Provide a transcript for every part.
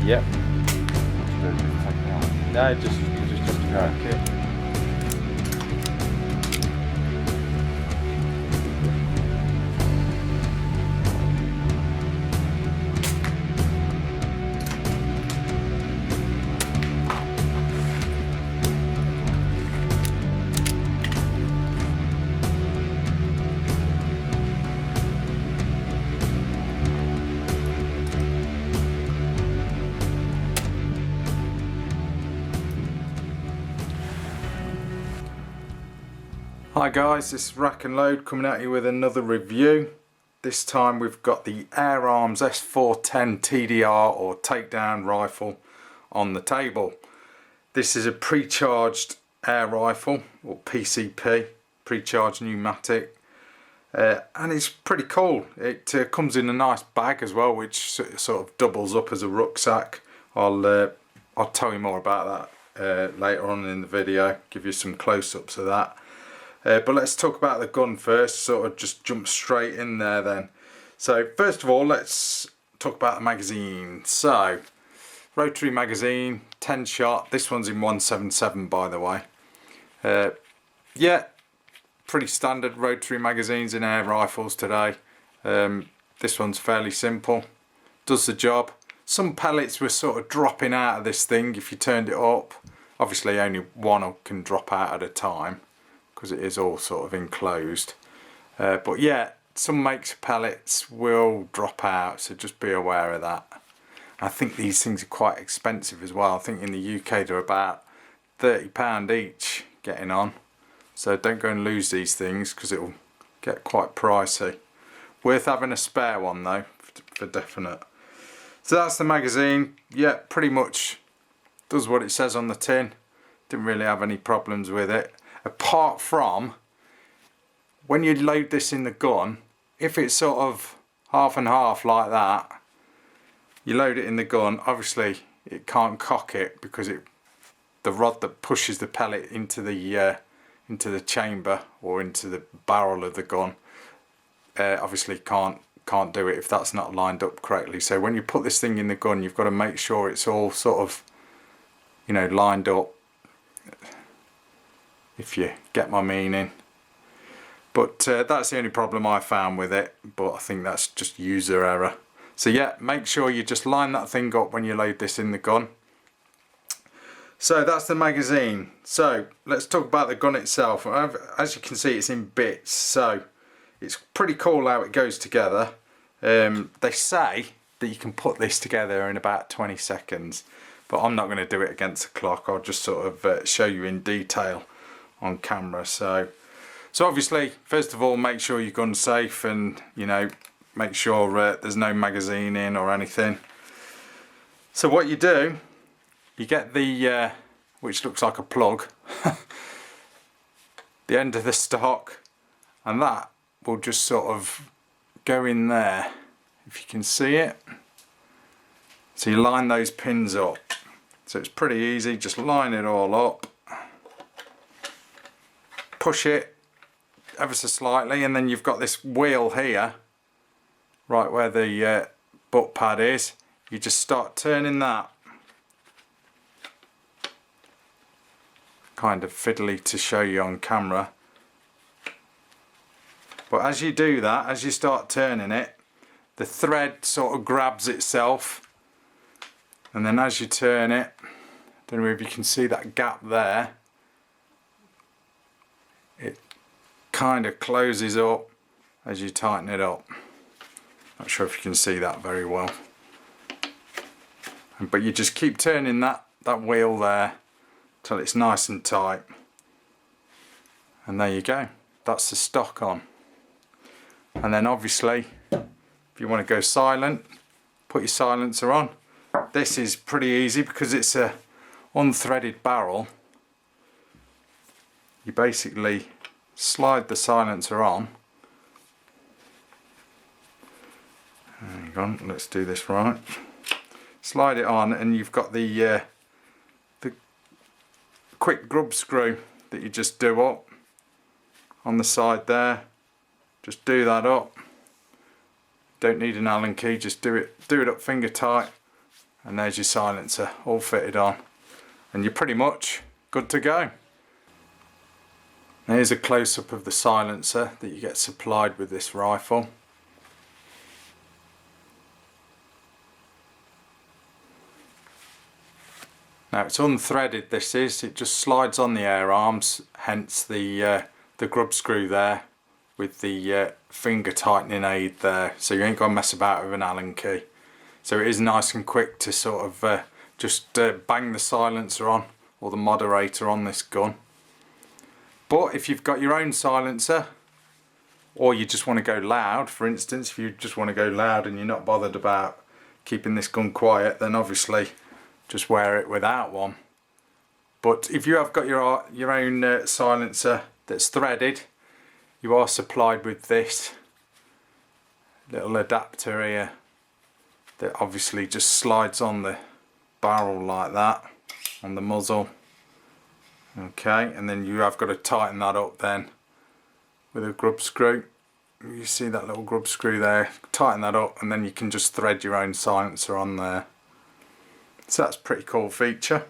Yep. Just take it out. No, just crack it. Hi guys, this is Rack and Load coming at you with another review. This time we've got the Air Arms S410 TDR or takedown rifle on the table. This is a pre-charged air rifle or PCP, pre-charged pneumatic, and it's pretty cool. It comes in a nice bag as well, which sort of doubles up as a rucksack. I'll tell you more about that later on in the video, give you some close-ups of that. But let's talk about the gun first, sort of just jump straight in there then. So first of all, let's talk about the magazine. So, rotary magazine, 10 shot, this one's in 177 by the way. Yeah, pretty standard rotary magazines in air rifles today. This one's fairly simple, does the job. Some pellets were sort of dropping out of this thing if you turned it up. Obviously only one can drop out at a time, because it is all sort of enclosed, but yeah, some makes of pellets will drop out, so just be aware of that. I think these things are quite expensive as well. I think in the UK they're about £30 each getting on, so don't go and lose these things because it will get quite pricey. Worth having a spare one though, for definite. So that's the magazine. Yeah, pretty much does what it says on the tin. Didn't really have any problems with it. Apart from when you load this in the gun, if it's sort of half and half like that, you load it in the gun, obviously it can't cock it because the rod that pushes the pellet into the chamber or into the barrel of the gun obviously can't do it if that's not lined up correctly. So when you put this thing in the gun, you've got to make sure it's all sort of, you know, lined up, if you get my meaning. But that's the only problem I found with it, but I think that's just user error. So yeah, make sure you just line that thing up when you load this in the gun. So that's the magazine. So let's talk about the gun itself. As you can see, it's in bits, so it's pretty cool how it goes together. They say that you can put this together in about 20 seconds, but I'm not going to do it against the clock. I'll just sort of show you in detail on camera. So obviously, first of all, make sure your gun's safe, and you know, make sure there's no magazine in or anything. So what you do, you get the which looks like a plug, the end of the stock, and that will just sort of go in there, if you can see it. So you line those pins up. So it's pretty easy, just line it all up, push it ever so slightly, and then you've got this wheel here, right where the butt pad is. You just start turning that. Kind of fiddly to show you on camera, but as you do that, as you start turning it, the thread sort of grabs itself, and then as you turn it, I don't know if you can see that gap there, it kind of closes up as you tighten it up. Not sure if you can see that very well, but you just keep turning that wheel there till it's nice and tight, and there you go, that's the stock on. And then obviously if you want to go silent, put your silencer on. This is pretty easy because it's a unthreaded barrel. You basically slide the silencer on. Hang on, let's do this right. Slide it on, and you've got the quick grub screw that you just do up on the side there. Just do that up. Don't need an Allen key, just do it up finger tight, and there's your silencer all fitted on, and you're pretty much good to go. Here's a close-up of the silencer that you get supplied with this rifle. Now it's unthreaded, this is, it just slides on the air arms, hence the grub screw there with the finger tightening aid there, so you ain't got to mess about with an Allen key. So it is nice and quick to sort of just bang the silencer on, or the moderator on this gun. But if you've got your own silencer, or you just want to go loud, for instance, if you just want to go loud and you're not bothered about keeping this gun quiet, then obviously just wear it without one. But if you have got your own silencer that's threaded, you are supplied with this little adapter here that obviously just slides on the barrel like that, on the muzzle. Okay, and then you have got to tighten that up then with a grub screw. You see that little grub screw there, tighten that up, and then you can just thread your own silencer on there. So that's a pretty cool feature.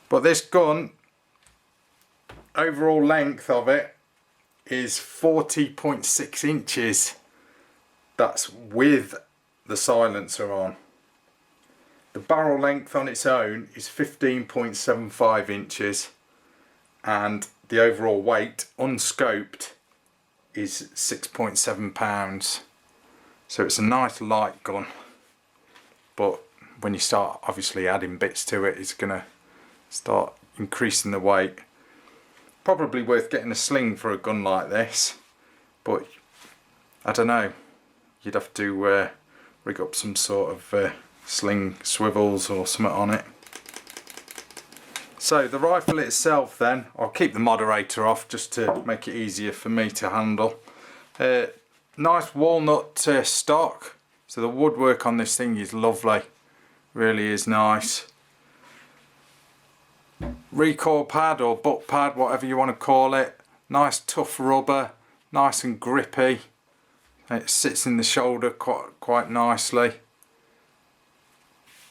But this gun, overall length of it is 40.6 inches. That's with the silencer on. The barrel length on its own is 15.75 inches, and the overall weight unscoped is 6.7 pounds. So it's a nice light gun, but when you start obviously adding bits to it, it's going to start increasing the weight. Probably worth getting a sling for a gun like this, but I don't know, you'd have to rig up some sort of sling swivels or something on it. So the rifle itself then, I'll keep the moderator off just to make it easier for me to handle. Nice walnut stock, so the woodwork on this thing is lovely, really is nice. Recoil pad or butt pad, whatever you want to call it, nice tough rubber, nice and grippy. It sits in the shoulder quite nicely.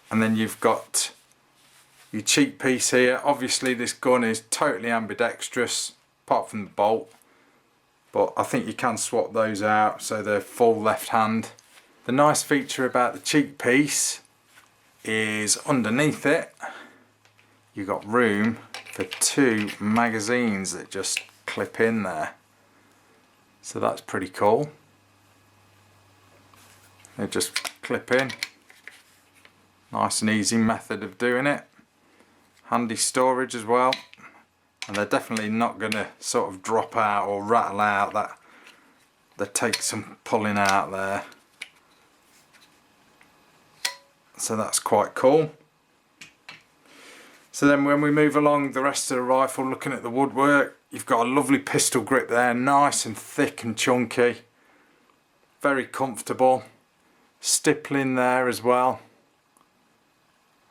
And then you've got your cheek piece here. Obviously this gun is totally ambidextrous apart from the bolt, but I think you can swap those out so they're full left hand. The nice feature about the cheek piece is underneath it you've got room for 2 magazines that just clip in there, so that's pretty cool. They just clip in. Nice and easy method of doing it. Handy storage as well, and they're definitely not going to sort of drop out or rattle out. That they take some pulling out there, so that's quite cool. So then when we move along the rest of the rifle, looking at the woodwork, you've got a lovely pistol grip there, nice and thick and chunky, very comfortable. Stippling there as well,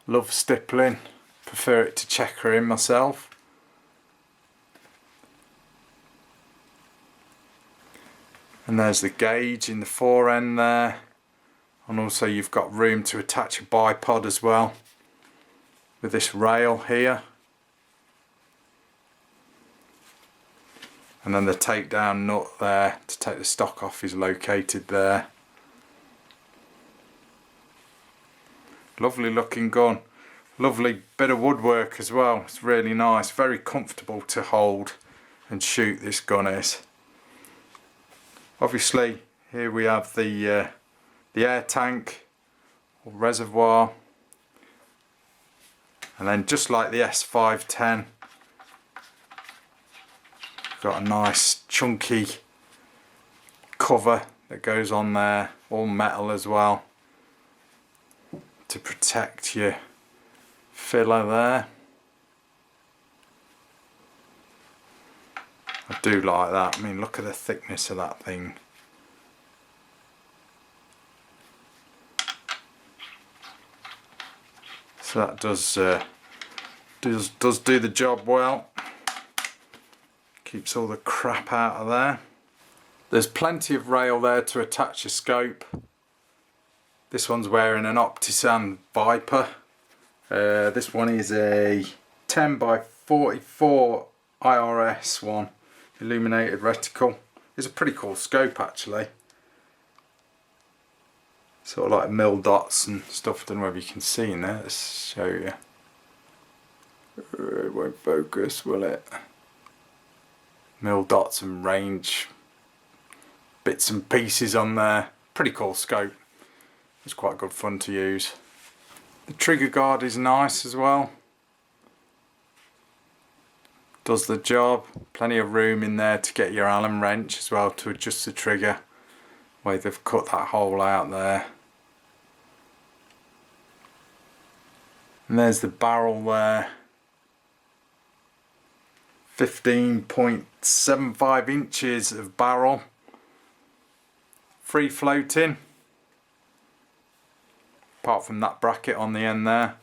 love stippling, prefer it to checker in myself. And there's the gauge in the fore end there, and also you've got room to attach a bipod as well with this rail here, and then the takedown nut there to take the stock off is located there. Lovely looking gun, lovely bit of woodwork as well, it's really nice, very comfortable to hold and shoot, this gun is. Obviously here we have the air tank or reservoir, and then just like the S410, got a nice chunky cover that goes on there, all metal as well, to protect your filler there. I do like that. I mean, look at the thickness of that thing. So that does do the job well. Keeps all the crap out of there. There's plenty of rail there to attach your scope. This one's wearing an Optisan Viper. This one is a 10 by 44 IRS one, illuminated reticle. It's a pretty cool scope actually. Sort of like mill dots and stuff. I don't know whether you can see in there. Let's show you. It won't focus, will it? Mill dots and range bits and pieces on there. Pretty cool scope. It's quite good fun to use. The trigger guard is nice as well. Does the job. Plenty of room in there to get your Allen wrench as well to adjust the trigger. Way they've cut that hole out there. And there's the barrel there. 15.75 inches of barrel. Free floating. Apart from that bracket on the end there.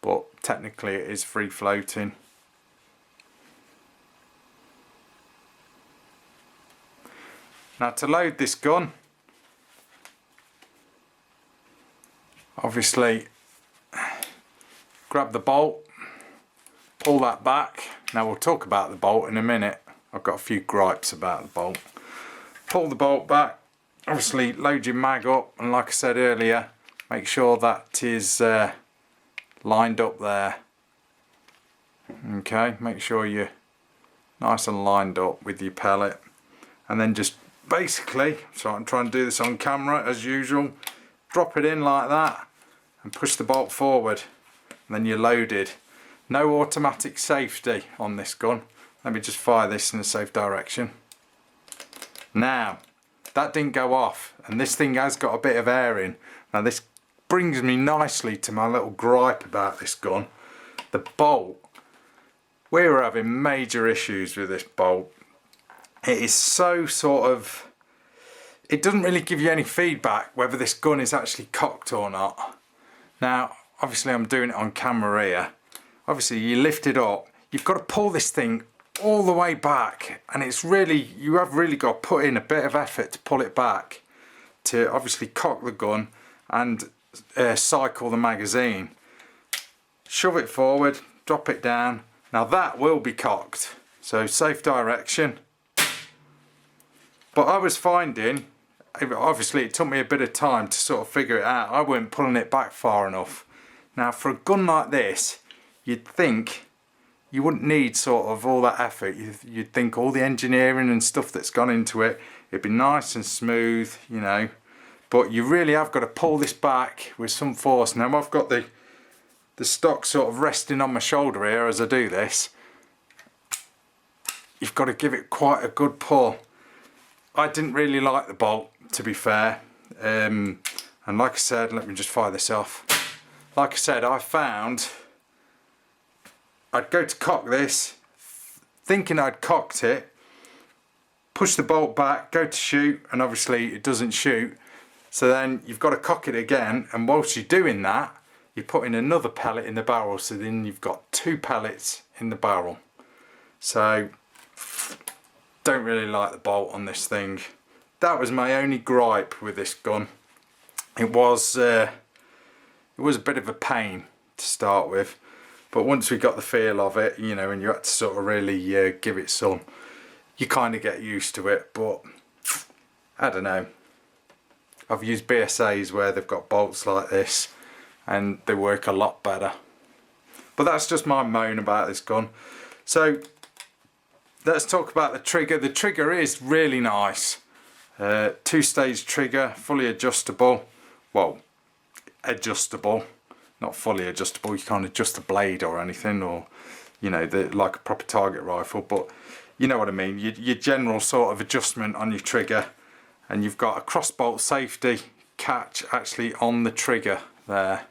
But technically it is free floating. Now to load this gun, obviously grab the bolt, pull that back. Now we'll talk about the bolt in a minute. I've got a few gripes about the bolt. Pull the bolt back, obviously load your mag up, and like I said earlier, make sure that is lined up there. Okay, make sure you're nice and lined up with your pellet, and then just basically, so I'm trying to do this on camera as usual, drop it in like that and push the bolt forward, and then you're loaded. No automatic safety on this gun. Let me just fire this in a safe direction. Now that didn't go off, and this thing has got a bit of air in. Now this brings me nicely to my little gripe about this gun. The bolt, we were having major issues with this bolt. It is so sort of, it doesn't really give you any feedback whether this gun is actually cocked or not. Now obviously I'm doing it on camera here. Obviously you lift it up, you've got to pull this thing all the way back, and it's really, you have really got to put in a bit of effort to pull it back to obviously cock the gun and cycle the magazine. Shove it forward, drop it down. Now that will be cocked, so safe direction. But I was finding, obviously it took me a bit of time to sort of figure it out. I weren't pulling it back far enough. Now for a gun like this, you'd think you wouldn't need sort of all that effort. You'd think all the engineering and stuff that's gone into it, it'd be nice and smooth, you know. But you really have got to pull this back with some force. Now I've got the stock sort of resting on my shoulder here as I do this. You've got to give it quite a good pull. I didn't really like the bolt, to be fair. And like I said, let me just fire this off. Like I said, I found I'd go to cock this, thinking I'd cocked it, push the bolt back, go to shoot, and obviously it doesn't shoot. So then you've got to cock it again, and whilst you're doing that, you're putting another pellet in the barrel, so then you've got 2 pellets in the barrel. So don't really like the bolt on this thing. That was my only gripe with this gun. It was a bit of a pain to start with, but once we got the feel of it, you know, and you had to sort of really give it some, you kind of get used to it. But I don't know, I've used BSAs where they've got bolts like this and they work a lot better. But that's just my moan about this gun. So let's talk about the trigger. The trigger is really nice. 2-stage trigger, fully adjustable. Well, adjustable, not fully adjustable. You can't adjust the blade or anything, or you know, like a proper target rifle, but you know what I mean. Your general sort of adjustment on your trigger, and you've got a cross bolt safety catch actually on the trigger there,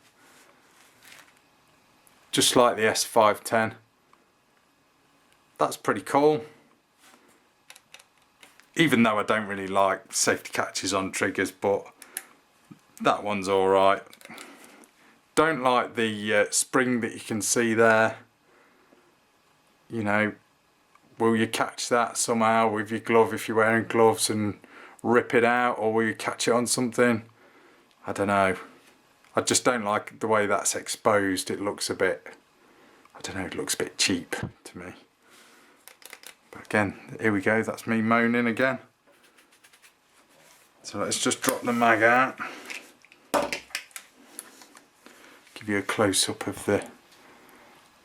just like the S410. That's pretty cool. Even though I don't really like safety catches on triggers, but that one's alright. Don't like the spring that you can see there. You know, will you catch that somehow with your glove if you're wearing gloves and rip it out, or will you catch it on something? I don't know. I just don't like the way that's exposed. It looks a bit, I don't know, it looks a bit cheap to me. But again, here we go, that's me moaning again. So let's just drop the mag out. Give you a close-up of the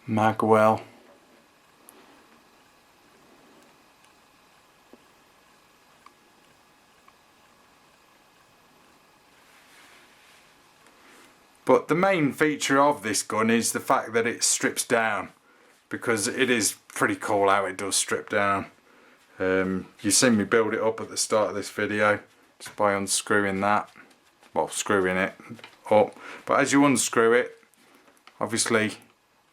mag well. But the main feature of this gun is the fact that it strips down, because it is pretty cool how it does strip down. You seen me build it up at the start of this video just by unscrewing that, well, screwing it up. But as you unscrew it, obviously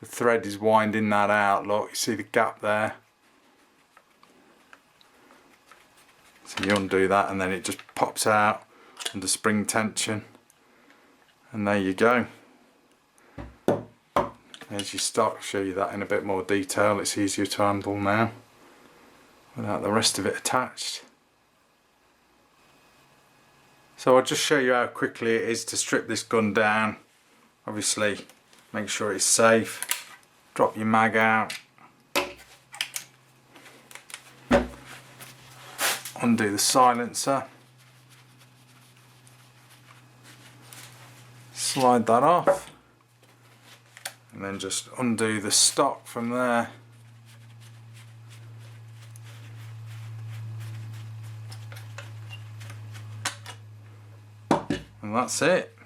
the thread is winding that out. Look, you see the gap there? So you undo that and then it just pops out under spring tension. And there you go. There's your stock. I'll show you that in a bit more detail. It's easier to handle now without the rest of it attached. So I'll just show you how quickly it is to strip this gun down. Obviously make sure it's safe. Drop your mag out. Undo the silencer. Slide that off, and then just undo the stock from there. And that's it.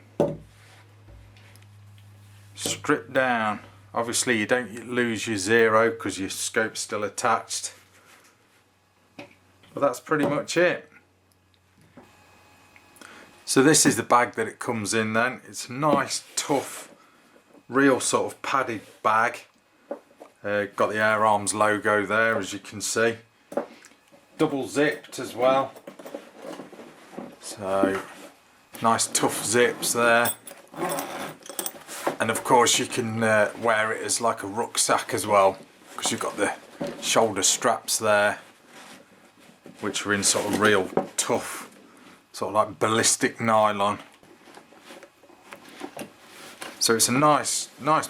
Strip down. Obviously you don't lose your zero because your scope's still attached. But that's pretty much it. So this is the bag that it comes in then. It's a nice, tough, real sort of padded bag. Got the Air Arms logo there, as you can see. Double zipped as well. So nice tough zips there. And of course you can wear it as like a rucksack as well, because you've got the shoulder straps there, which are in sort of real tough, sort of like ballistic nylon. So it's a nice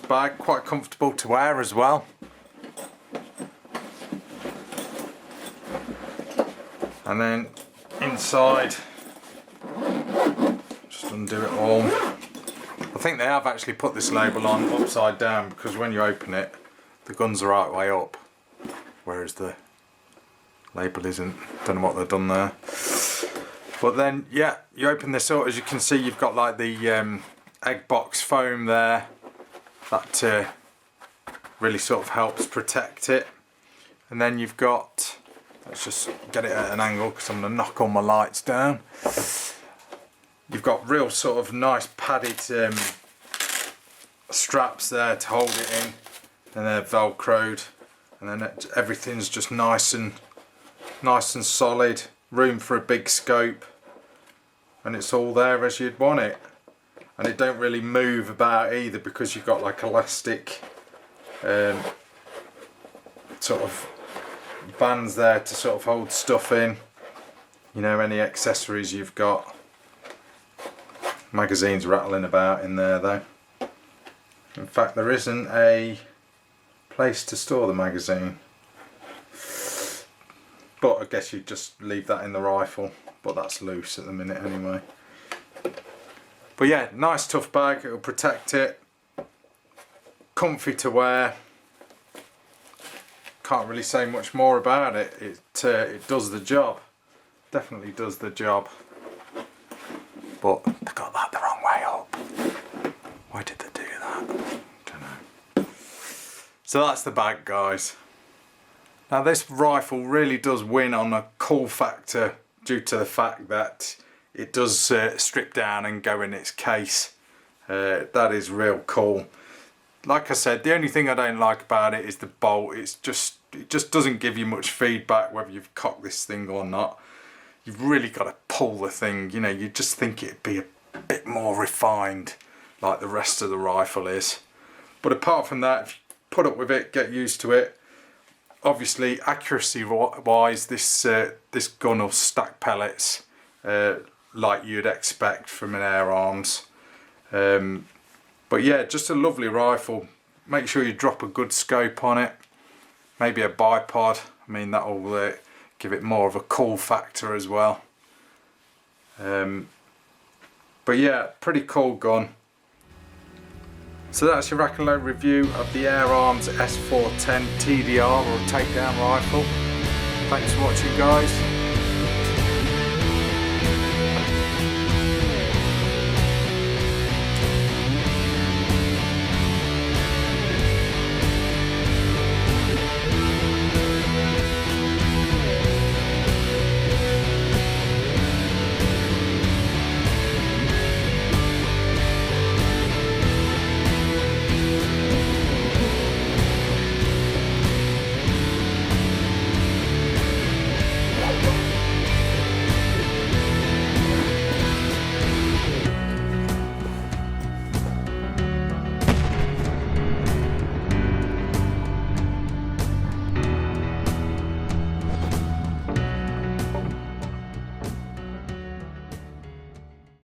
bag, quite comfortable to wear as well. And then inside, just undo it all. I think they have actually put this label on upside down, because when you open it, the gun's the right way up, whereas the label isn't. Don't know what they've done there. But then, yeah, you open this up, as you can see, you've got like the egg box foam there. That really sort of helps protect it. And then you've got, let's just get it at an angle because I'm going to knock all my lights down. You've got real sort of nice padded straps there to hold it in, and they're velcroed, and then everything's just nice and solid. Room for a big scope, and it's all there as you'd want it, and it don't really move about either, because you've got like elastic sort of bands there to sort of hold stuff in, you know, any accessories you've got. Magazine's rattling about in there though. In fact, there isn't a place to store the magazine. But I guess you just leave that in the rifle, but that's loose at the minute anyway. But yeah, nice tough bag, it'll protect it. Comfy to wear. Can't really say much more about it. It does the job. Definitely does the job. But they got that the wrong way up. Why did they do that? Don't know. So that's the bag, guys. Now this rifle really does win on a cool factor, due to the fact that it does strip down and go in its case. That is real cool. Like I said, the only thing I don't like about it is the bolt. It just doesn't give you much feedback whether you've cocked this thing or not. You've really got to pull the thing, you know, you just think it'd be a bit more refined like the rest of the rifle is. But apart from that, if you put up with it, get used to it. Obviously, accuracy wise, this gun will stack pellets like you'd expect from an Air Arms. But yeah, just a lovely rifle. Make sure you drop a good scope on it, maybe a bipod. I mean, that'll give it more of a cool factor as well. But yeah, pretty cool gun. So that's your rack and load review of the Air Arms S410 TDR or takedown rifle. Thanks for watching, guys.